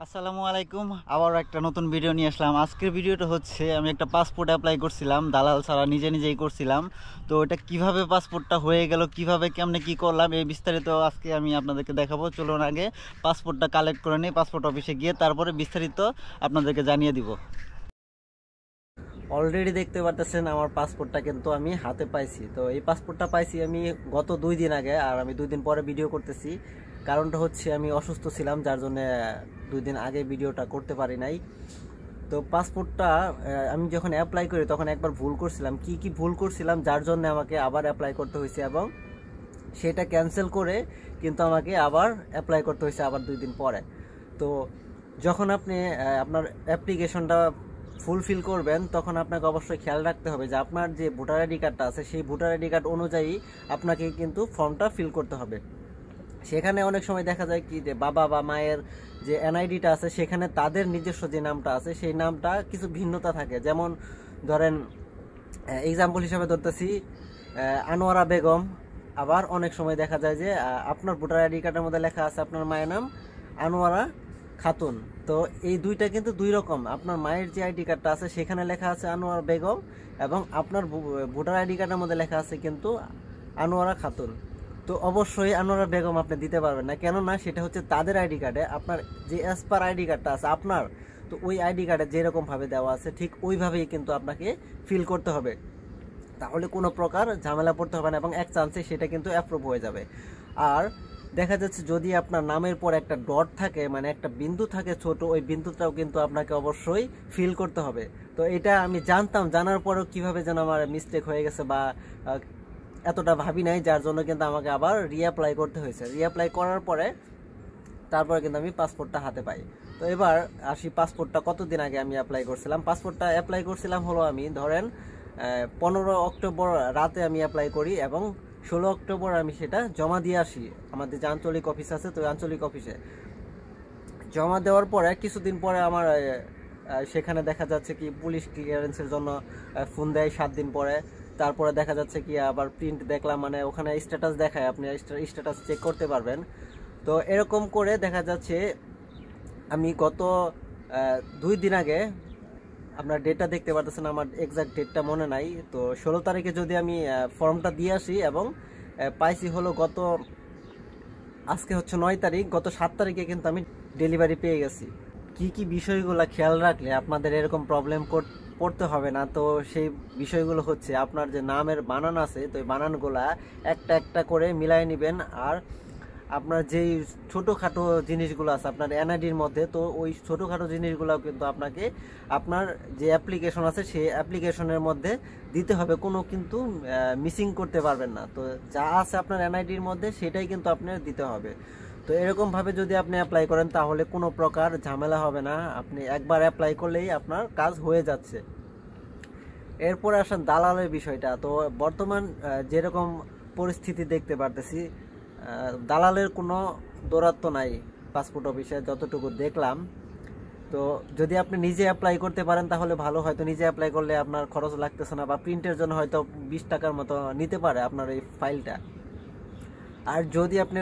আসসালামু আলাইকুম। আবার একটা নতুন ভিডিও নিয়ে আসলাম। আজকের ভিডিওটা হচ্ছে আমি একটা পাসপোর্ট অ্যাপ্লাই করছিলাম, দালাল ছাড়া নিজেই করছিলাম। তো এটা কিভাবে পাসপোর্টটা হয়ে গেল, কিভাবে কেমনে কি করলাম, এই বিস্তারিত আজকে আমি আপনাদেরকে দেখাবো। চলুন আগে পাসপোর্টটা কালেক্ট করে নিই, পাসপোর্ট অফিসে গিয়ে তারপরে বিস্তারিত আপনাদেরকে জানিয়ে দিব। অলরেডি দেখতে পারতেছেন আমার পাসপোর্টটা কিন্তু আমি হাতে পাইছি। তো এই পাসপোর্টটা পাইছি আমি গত 2 দিন আগে, আর আমি 2 দিন পরে ভিডিও করতেছি। কারণটা হচ্ছে আমি অসুস্থ ছিলাম, যার জন্য 2 দিন আগে ভিডিওটা করতে পারি নাই। তো পাসপোর্টটা আমি যখন অ্যাপ্লাই করি তখন একবার ভুল করছিলাম, কি ভুল করছিলাম যার জন্য আমাকে আবার অ্যাপ্লাই করতে হয়েছে, এবং সেটা ক্যান্সেল করে কিন্তু আমাকে আবার অ্যাপ্লাই করতে হয়েছে আবার 2 দিন পরে। তো যখন আপনি আপনার অ্যাপ্লিকেশনটা ফুলফিল করবেন তখন আপনাকে অবশ্যই খেয়াল রাখতে হবে যে আপনার যে ভোটার আইডি কার্ডটা আছে সেই ভোটার আইডি কার্ড অনুযায়ী আপনাকে কিন্তু ফর্মটা ফিল করতে হবে। সেখানে অনেক সময় দেখা যায় কি যে বাবা বা মায়ের যে এনআইডিটা আছে সেখানে তাদের নিজস্ব যে নামটা আছে সেই নামটা কিছু ভিন্নতা থাকে। যেমন ধরেন এক্সাম্পল হিসাবে ধরতেছি আনোয়ারা বেগম, আবার অনেক সময় দেখা যায় যে আপনার ভোটার আইডি কার্ডের মধ্যে লেখা আছে আপনার মায়ের নাম আনোয়ারা খাতুন। তো এই দুইটা কিন্তু দুই রকম। আপনার মায়ের যে আইডি কার্ডটা আছে সেখানে লেখা আছে আনোয়ারা বেগম, এবং আপনার ভোটার আইডি কার্ডের মধ্যে লেখা আছে কিন্তু আনোয়ারা খাতুন। তো অবশ্যই আনোয়ারা বেগম আপনি দিতে পারবেন না, কেননা সেটা হচ্ছে তাদের আইডি কার্ডে আপনার যে অ্যাজ পার আইডি কার্ডটা আছে আপনার, তো ওই আইডি কার্ডে যেরকমভাবে দেওয়া আছে ঠিক ওইভাবেই কিন্তু আপনাকে ফিল করতে হবে। তাহলে কোনো প্রকার ঝামেলা পড়তে হবে না, এবং এক চান্সে সেটা কিন্তু অ্যাপ্রুভ হয়ে যাবে। আর দেখা যাচ্ছে যদি আপনার নামের পর একটা ডট থাকে, মানে একটা বিন্দু থাকে ছোট, ওই বিন্দুটাও কিন্তু আপনাকে অবশ্যই ফিল করতে হবে। তো এটা আমি জানতাম, জানার পরেও কিভাবে যেন আমার মিস্টেক হয়ে গেছে বা এতটা ভাবি নাই, যার জন্য কিন্তু আমাকে আবার রিঅ্যাপ্লাই করতে হয়েছে। রিঅ্যাপ্লাই করার পরে তারপরে কিন্তু আমি পাসপোর্টটা হাতে পাই। তো এবার আসি পাসপোর্টটা কতদিন আগে আমি অ্যাপ্লাই করছিলাম। পাসপোর্টটা অ্যাপ্লাই করছিলাম হলো আমি ধরেন 15 অক্টোবর রাতে আমি অ্যাপ্লাই করি, এবং 16 অক্টোবর আমি সেটা জমা দিয়ে আসি আমাদের যে আঞ্চলিক অফিস আছে, তো আঞ্চলিক অফিসে জমা দেওয়ার পরে কিছুদিন পরে আমার সেখানে দেখা যাচ্ছে কি পুলিশ ক্লিয়ারেন্সের জন্য ফোন দেয় 7 দিন পরে। তারপরে দেখা যাচ্ছে কি আবার প্রিন্ট দেখলাম, মানে ওখানে স্ট্যাটাস দেখায়, আপনি স্ট্যাটাস চেক করতে পারবেন। তো এরকম করে দেখা যাচ্ছে আমি গত 2 দিন আগে, আপনার ডেটটা দেখতে পারতেছেন, আমার এক্সাক্ট ডেটটা মনে নাই। তো 16 তারিখে যদি আমি ফর্মটা দিয়ে আসি, এবং পাইছি হলো গত, আজকে হচ্ছে 9 তারিখ, গত 7 তারিখে কিন্তু আমি ডেলিভারি পেয়ে গেছি। কি বিষয়গুলো খেয়াল রাখলে আপনাদের এরকম প্রবলেম পড়তে হবে না, তো সেই বিষয়গুলো হচ্ছে আপনার যে নামের বানান আছে, তো এই বানানগুলা একটা একটা করে মিলাই নেবেন। আর আপনার যেই ছোটোখাটো জিনিসগুলো আছে আপনার এনআইডির মধ্যে, তো ওই ছোটোখাটো জিনিসগুলো কিন্তু আপনাকে আপনার যে অ্যাপ্লিকেশন আছে সেই অ্যাপ্লিকেশনের মধ্যে দিতে হবে, কোনো কিন্তু মিসিং করতে পারবেন না। তো যা আছে আপনার এনআইডির মধ্যে সেটাই কিন্তু আপনার দিতে হবে। তো এরকমভাবে যদি আপনি অ্যাপ্লাই করেন তাহলে কোনো প্রকার ঝামেলা হবে না, আপনি একবার অ্যাপ্লাই করলেই আপনার কাজ হয়ে যাচ্ছে। এরপরে আসেন দালালের বিষয়টা। তো বর্তমান যেরকম পরিস্থিতি দেখতে পারতেছি, দালালের কোনো দৌরাত্ম্য নাই পাসপোর্ট অফিসে যতটুকু দেখলাম। তো যদি আপনি নিজে অ্যাপ্লাই করতে পারেন তাহলে ভালো, হয়তো নিজে অ্যাপ্লাই করলে আপনার খরচ লাগতেছে না, বা প্রিন্টের জন্য হয়তো 20 টাকার মতো নিতে পারে আপনার এই ফাইলটা। আর যদি আপনি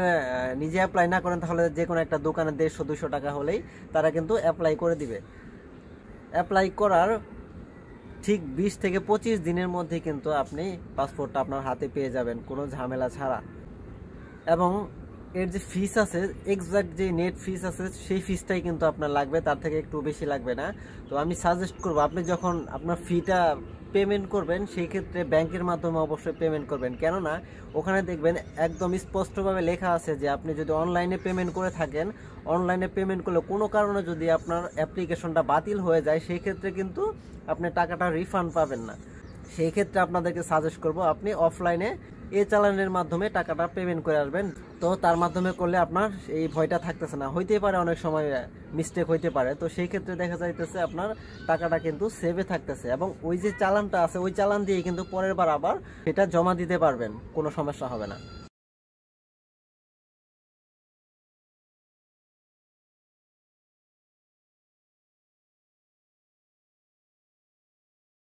নিজে অ্যাপ্লাই না করেন তাহলে যে কোনো একটা দোকানে 150-200 টাকা হলেই তারা কিন্তু অ্যাপ্লাই করে দিবে। অ্যাপ্লাই করার ঠিক 20 থেকে 25 দিনের মধ্যে কিন্তু আপনি পাসপোর্টটা আপনার হাতে পেয়ে যাবেন কোনো ঝামেলা ছাড়া। এবং এর যে ফিস আছে, এক্সাক্ট যে নেট ফিস আছে সেই ফিসটাই কিন্তু আপনার লাগবে, তার থেকে একটু বেশি লাগবে না। তো আমি সাজেস্ট করবো আপনি যখন আপনার ফিটা পেমেন্ট করবেন সেই ক্ষেত্রে ব্যাংকের মাধ্যমে অবশ্যই পেমেন্ট করবেন, কেননা ওখানে দেখবেন একদম স্পষ্টভাবে লেখা আছে যে আপনি যদি অনলাইনে পেমেন্ট করে থাকেন, অনলাইনে পেমেন্ট করলে কোনো কারণে যদি আপনার অ্যাপ্লিকেশনটা বাতিল হয়ে যায় সেই ক্ষেত্রে কিন্তু আপনি টাকাটা রিফান্ড পাবেন না। সেই ক্ষেত্রে আপনাদেরকে সাজেস্ট করব আপনি অফলাইনে চালানের মাধ্যমে টাকাটা পেমেন্ট করে আসবেন। তো তার মাধ্যমে করলে আপনার এই ভয়টা থাকতেছে না, হইতেই পারে অনেক সময় মিস্টেক হইতে পারে, তো সেই ক্ষেত্রে দেখা যাইতেছে আপনার টাকাটা কিন্তু সেভে থাকতেছে, এবং ওই যে চালানটা আছে ওই চালান দিয়ে কিন্তু পরের বার আবার সেটা জমা দিতে পারবেন, কোনো সমস্যা হবে না।